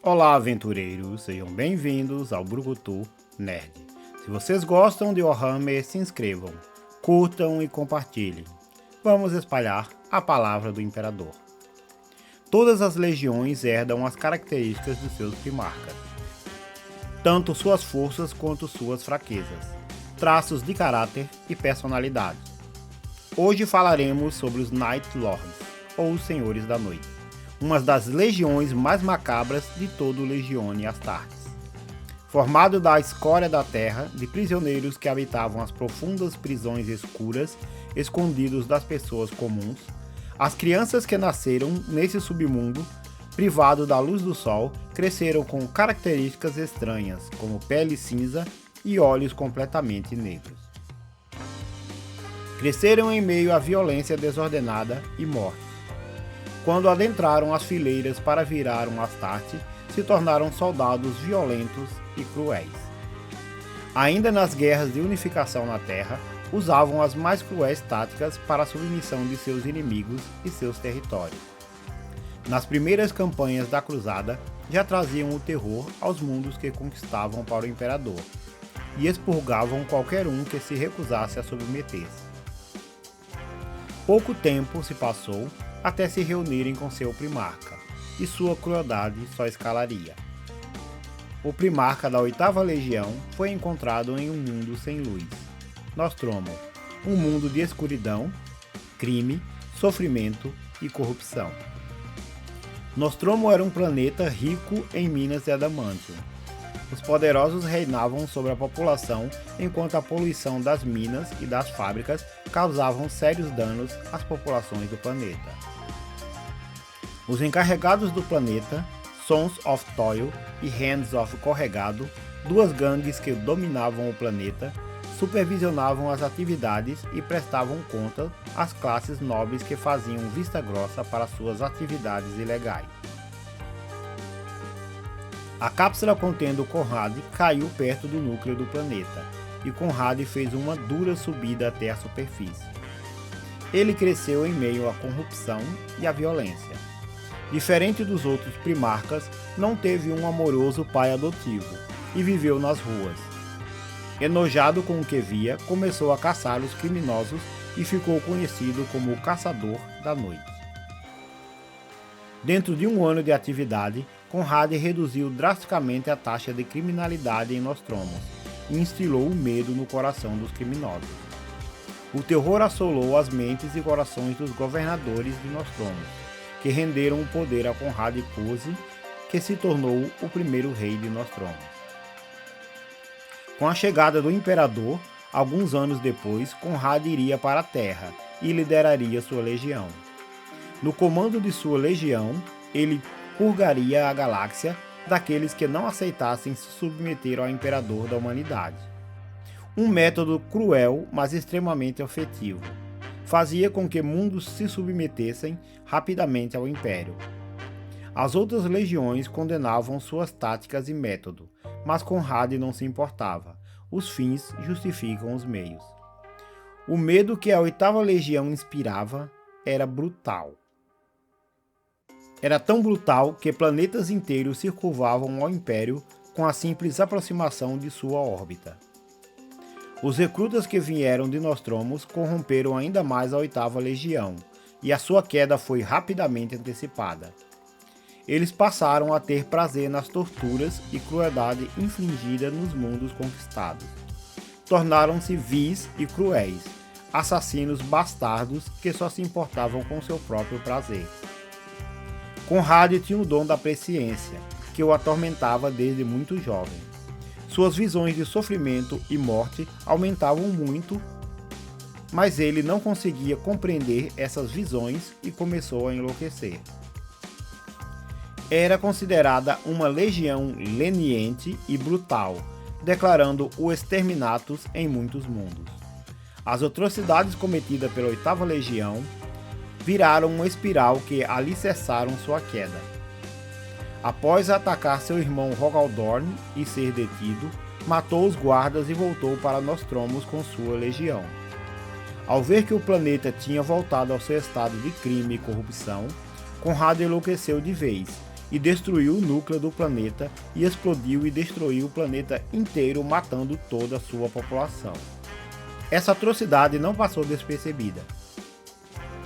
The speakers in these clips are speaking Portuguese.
Olá, aventureiros, sejam bem-vindos ao Brucutu Nerd. Se vocês gostam de Warhammer, se inscrevam, curtam e compartilhem. Vamos espalhar a palavra do Imperador. Todas as legiões herdam as características de seus primarcas, tanto suas forças quanto suas fraquezas, traços de caráter e personalidade. Hoje falaremos sobre os Night Lords, ou os Senhores da Noite, uma das legiões mais macabras de todo o Legione Astartes. Formado da escória da terra, de prisioneiros que habitavam as profundas prisões escuras, escondidos das pessoas comuns, as crianças que nasceram nesse submundo, privado da luz do sol, cresceram com características estranhas, como pele cinza e olhos completamente negros. Cresceram em meio à violência desordenada e morte. Quando adentraram as fileiras para virar um Astarte, se tornaram soldados violentos e cruéis. Ainda nas guerras de unificação na Terra, usavam as mais cruéis táticas para a submissão de seus inimigos e seus territórios. Nas primeiras campanhas da Cruzada, já traziam o terror aos mundos que conquistavam para o Imperador, e expurgavam qualquer um que se recusasse a submeter-se. Pouco tempo se passou até se reunirem com seu primarca, e sua crueldade só escalaria. O primarca da 8ª Legião foi encontrado em um mundo sem luz, Nostromo, um mundo de escuridão, crime, sofrimento e corrupção. Nostromo era um planeta rico em minas de adamantium. Os poderosos reinavam sobre a população, enquanto a poluição das minas e das fábricas causavam sérios danos às populações do planeta. Os encarregados do planeta, Sons of Toil e Hands of Corregado, duas gangues que dominavam o planeta, supervisionavam as atividades e prestavam conta às classes nobres que faziam vista grossa para suas atividades ilegais. A cápsula contendo Conrad caiu perto do núcleo do planeta, e Conrad fez uma dura subida até a superfície. Ele cresceu em meio à corrupção e à violência. Diferente dos outros primarcas, não teve um amoroso pai adotivo e viveu nas ruas. Enojado com o que via, começou a caçar os criminosos e ficou conhecido como o Caçador da Noite. Dentro de um ano de atividade, Conrad reduziu drasticamente a taxa de criminalidade em Nostromo e instilou o medo no coração dos criminosos. O terror assolou as mentes e corações dos governadores de Nostromo, que renderam o poder a Conrad Curze, que se tornou o primeiro rei de Nostromo. Com a chegada do Imperador, alguns anos depois, Conrad iria para a Terra e lideraria sua legião. No comando de sua legião, ele purgaria a galáxia daqueles que não aceitassem se submeter ao Imperador da humanidade. Um método cruel, mas extremamente efetivo. Fazia com que mundos se submetessem rapidamente ao Império. As outras legiões condenavam suas táticas e método, mas Conrad não se importava. Os fins justificam os meios. O medo que a 8ª Legião inspirava era brutal. Era tão brutal que planetas inteiros se curvavam ao Império com a simples aproximação de sua órbita. Os recrutas que vieram de Nostromos corromperam ainda mais a 8ª Legião, e a sua queda foi rapidamente antecipada. Eles passaram a ter prazer nas torturas e crueldade infligida nos mundos conquistados. Tornaram-se vis e cruéis, assassinos bastardos que só se importavam com seu próprio prazer. Conrad tinha o dom da presciência, que o atormentava desde muito jovem. Suas visões de sofrimento e morte aumentavam muito, mas ele não conseguia compreender essas visões e começou a enlouquecer. Era considerada uma legião leniente e brutal, declarando o exterminatus em muitos mundos. As atrocidades cometidas pela 8ª Legião viraram uma espiral que alicerçaram sua queda. Após atacar seu irmão Rogaldorn e ser detido, matou os guardas e voltou para Nostromos com sua legião. Ao ver que o planeta tinha voltado ao seu estado de crime e corrupção, Conrad enlouqueceu de vez e destruiu o núcleo do planeta e explodiu e destruiu o planeta inteiro, matando toda a sua população. Essa atrocidade não passou despercebida,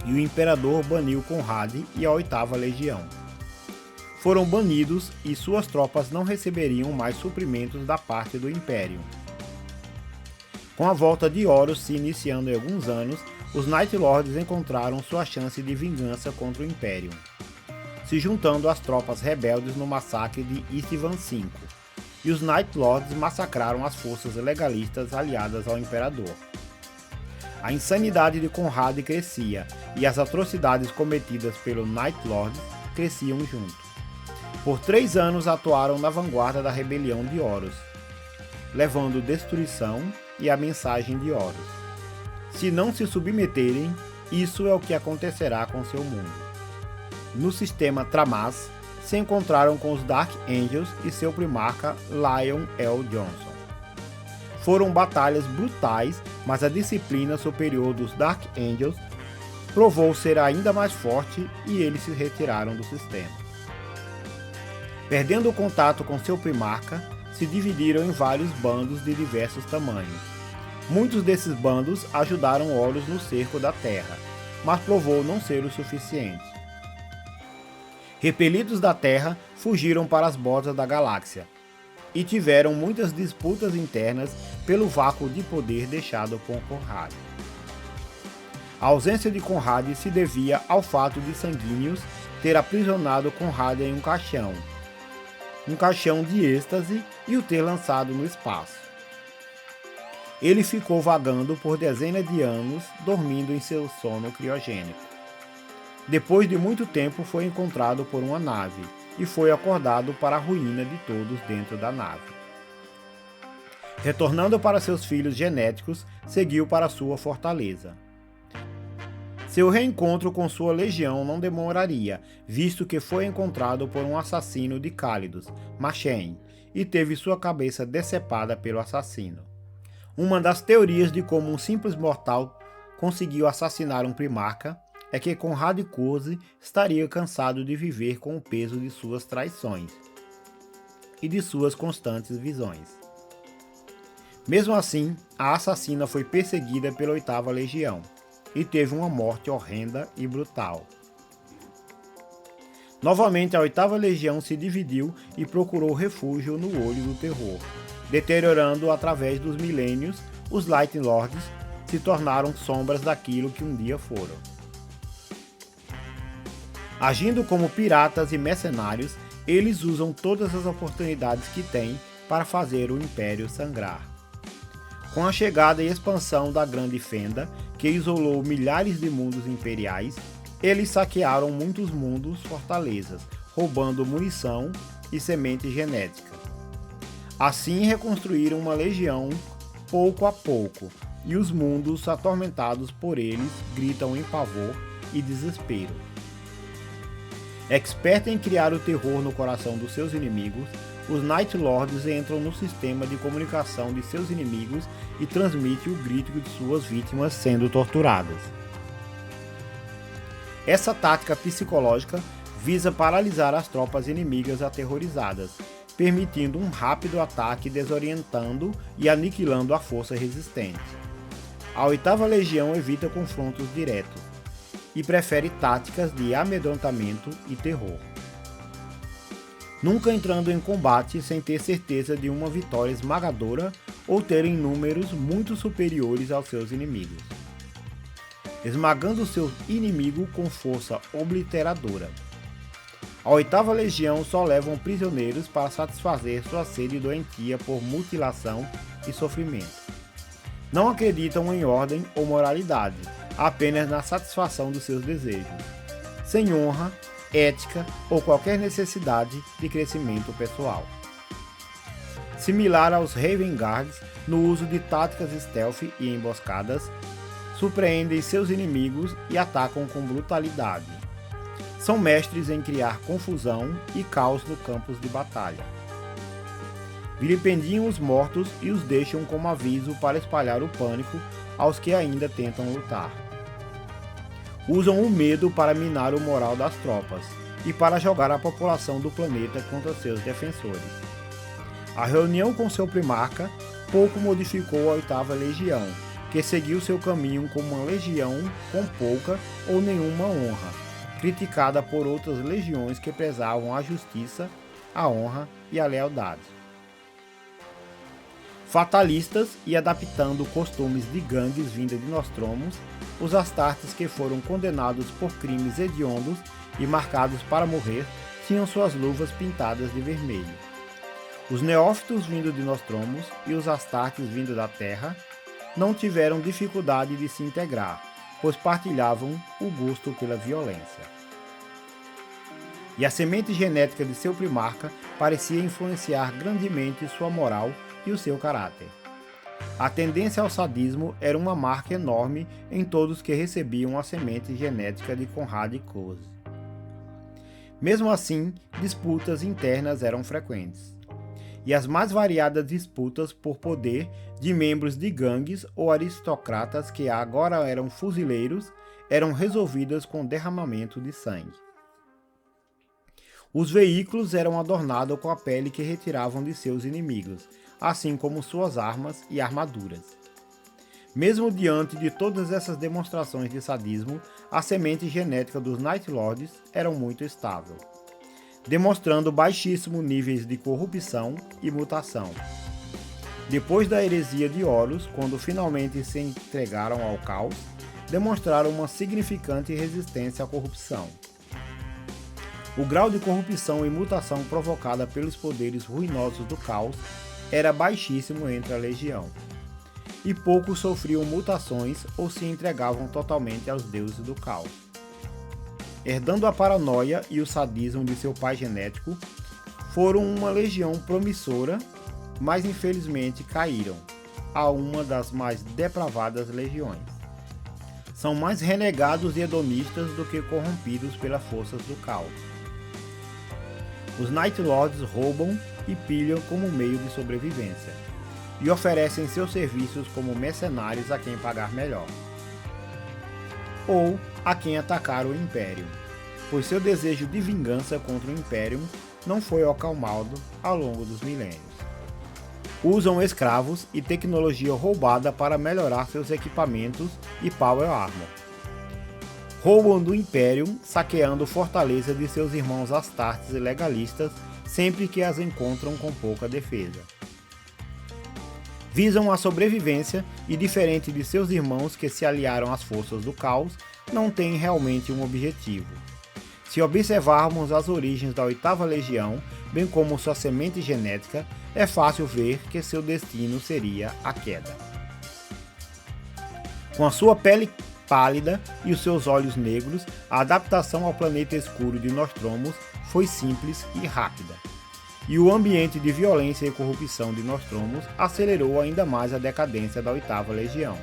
e o imperador baniu Conrad e a 8ª Legião. Foram banidos e suas tropas não receberiam mais suprimentos da parte do Império. Com a volta de Horus se iniciando em alguns anos, os Night Lords encontraram sua chance de vingança contra o Império, se juntando às tropas rebeldes no massacre de Istvan V, e os Night Lords massacraram as forças legalistas aliadas ao Imperador. A insanidade de Conrad crescia, e as atrocidades cometidas pelo Night Lords cresciam junto. Por 3 anos atuaram na vanguarda da rebelião de Horus, levando destruição e a mensagem de Horus. Se não se submeterem, isso é o que acontecerá com seu mundo. No sistema Tramaz, se encontraram com os Dark Angels e seu primarca Lion L. Johnson. Foram batalhas brutais, mas a disciplina superior dos Dark Angels provou ser ainda mais forte e eles se retiraram do sistema. Perdendo o contato com seu primarca, se dividiram em vários bandos de diversos tamanhos. Muitos desses bandos ajudaram Horus no cerco da Terra, mas provou não ser o suficiente. Repelidos da Terra, fugiram para as bordas da galáxia e tiveram muitas disputas internas pelo vácuo de poder deixado por Conrad. A ausência de Conrad se devia ao fato de Sanguíneos ter aprisionado Conrad em um caixão de êxtase, e o ter lançado no espaço. Ele ficou vagando por dezenas de anos, dormindo em seu sono criogênico. Depois de muito tempo foi encontrado por uma nave, e foi acordado para a ruína de todos dentro da nave. Retornando para seus filhos genéticos, seguiu para sua fortaleza. Seu reencontro com sua legião não demoraria, visto que foi encontrado por um assassino de Cálidos, Machen, e teve sua cabeça decepada pelo assassino. Uma das teorias de como um simples mortal conseguiu assassinar um primarca é que Conrad Curze estaria cansado de viver com o peso de suas traições e de suas constantes visões. Mesmo assim, a assassina foi perseguida pela 8ª Legião e teve uma morte horrenda e brutal. Novamente, a 8ª Legião se dividiu e procurou refúgio no Olho do Terror. Deteriorando através dos milênios, os Light Lords se tornaram sombras daquilo que um dia foram. Agindo como piratas e mercenários, eles usam todas as oportunidades que têm para fazer o Império sangrar. Com a chegada e expansão da Grande Fenda, que isolou milhares de mundos imperiais, eles saquearam muitos mundos fortalezas, roubando munição e semente genética. Assim reconstruíram uma legião pouco a pouco, e os mundos atormentados por eles gritam em pavor e desespero. Expert em criar o terror no coração dos seus inimigos, os Night Lords entram no sistema de comunicação de seus inimigos e transmitem o grito de suas vítimas sendo torturadas. Essa tática psicológica visa paralisar as tropas inimigas aterrorizadas, permitindo um rápido ataque desorientando e aniquilando a força resistente. A 8ª Legião evita confrontos diretos e prefere táticas de amedrontamento e terror, nunca entrando em combate sem ter certeza de uma vitória esmagadora ou terem números muito superiores aos seus inimigos, esmagando seu inimigo com força obliteradora. A 8ª Legião só levam prisioneiros para satisfazer sua sede doentia por mutilação e sofrimento. Não acreditam em ordem ou moralidade, apenas na satisfação dos seus desejos, sem honra, ética ou qualquer necessidade de crescimento pessoal. Similar aos Raven Guards, no uso de táticas stealth e emboscadas, surpreendem seus inimigos e atacam com brutalidade. São mestres em criar confusão e caos no campo de batalha. Vilipendiam os mortos e os deixam como aviso para espalhar o pânico aos que ainda tentam lutar. Usam o medo para minar o moral das tropas, e para jogar a população do planeta contra seus defensores. A reunião com seu primarca pouco modificou a 8ª Legião, que seguiu seu caminho como uma legião com pouca ou nenhuma honra, criticada por outras legiões que prezavam a justiça, a honra e a lealdade. Fatalistas e adaptando costumes de gangues vindas de Nostromos, os Astartes que foram condenados por crimes hediondos e marcados para morrer tinham suas luvas pintadas de vermelho. Os neófitos vindos de Nostromos e os Astartes vindos da Terra não tiveram dificuldade de se integrar, pois partilhavam o gosto pela violência. E a semente genética de seu primarca parecia influenciar grandemente sua moral e o seu caráter. A tendência ao sadismo era uma marca enorme em todos que recebiam a semente genética de Conrad Curze. Mesmo assim, disputas internas eram frequentes. E as mais variadas disputas por poder de membros de gangues ou aristocratas que agora eram fuzileiros eram resolvidas com derramamento de sangue. Os veículos eram adornados com a pele que retiravam de seus inimigos, assim como suas armas e armaduras. Mesmo diante de todas essas demonstrações de sadismo, a semente genética dos Night Lords era muito estável, demonstrando baixíssimos níveis de corrupção e mutação. Depois da heresia de Horus, quando finalmente se entregaram ao caos, demonstraram uma significante resistência à corrupção. O grau de corrupção e mutação provocada pelos poderes ruinosos do caos era baixíssimo entre a legião, e poucos sofriam mutações ou se entregavam totalmente aos deuses do caos. Herdando a paranoia e o sadismo de seu pai genético, foram uma legião promissora, mas infelizmente caíram a uma das mais depravadas legiões. São mais renegados e hedonistas do que corrompidos pelas forças do caos. Os Night Lords roubam e pilham como meio de sobrevivência, e oferecem seus serviços como mercenários a quem pagar melhor, ou a quem atacar o Império, pois seu desejo de vingança contra o Império não foi acalmado ao longo dos milênios. Usam escravos e tecnologia roubada para melhorar seus equipamentos e Power Armor. Roubam do Império, saqueando fortalezas de seus irmãos Astartes e legalistas sempre que as encontram com pouca defesa. Visam a sobrevivência e, diferente de seus irmãos que se aliaram às forças do caos, não têm realmente um objetivo. Se observarmos as origens da 8ª Legião, bem como sua semente genética, é fácil ver que seu destino seria a queda. Com a sua pele pálida e os seus olhos negros, a adaptação ao planeta escuro de Nostromos foi simples e rápida. E o ambiente de violência e corrupção de Nostromos acelerou ainda mais a decadência da 8ª Legião.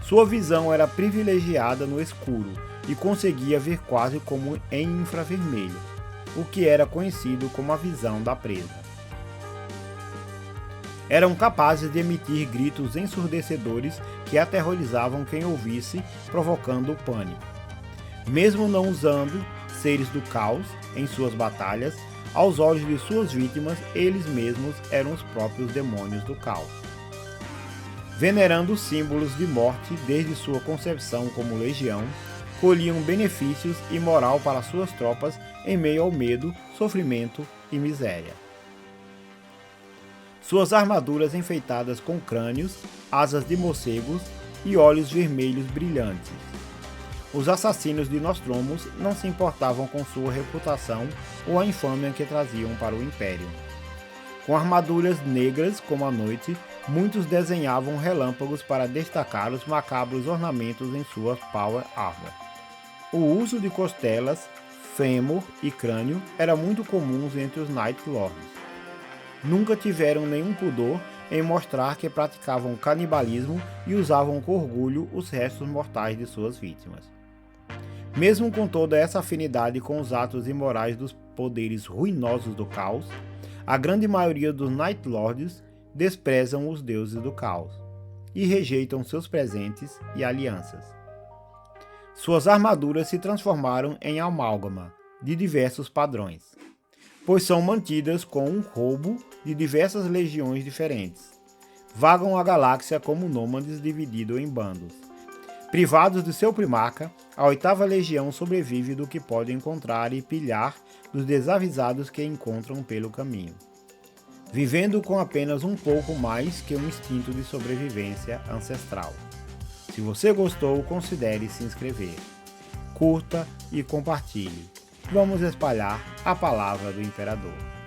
Sua visão era privilegiada no escuro e conseguia ver quase como em infravermelho, o que era conhecido como a visão da presa. Eram capazes de emitir gritos ensurdecedores que aterrorizavam quem ouvisse, provocando o pânico. Mesmo não usando seres do caos em suas batalhas, aos olhos de suas vítimas, eles mesmos eram os próprios demônios do caos. Venerando símbolos de morte desde sua concepção como legião, colhiam benefícios e moral para suas tropas em meio ao medo, sofrimento e miséria. Suas armaduras enfeitadas com crânios, asas de morcegos e olhos vermelhos brilhantes. Os assassinos de Nostromos não se importavam com sua reputação ou a infâmia que traziam para o Império. Com armaduras negras como a noite, muitos desenhavam relâmpagos para destacar os macabros ornamentos em suas Power Armor. O uso de costelas, fêmur e crânio era muito comum entre os Night Lords. Nunca tiveram nenhum pudor em mostrar que praticavam canibalismo e usavam com orgulho os restos mortais de suas vítimas. Mesmo com toda essa afinidade com os atos imorais dos poderes ruinosos do caos, a grande maioria dos Night Lords desprezam os deuses do caos e rejeitam seus presentes e alianças. Suas armaduras se transformaram em amálgama, de diversos padrões, pois são mantidas com um roubo de diversas legiões diferentes. Vagam a galáxia como nômades divididos em bandos. Privados de seu primarca, a 8ª Legião sobrevive do que pode encontrar e pilhar dos desavisados que encontram pelo caminho, vivendo com apenas um pouco mais que um instinto de sobrevivência ancestral. Se você gostou, considere se inscrever, curta e compartilhe. Vamos espalhar a palavra do Imperador.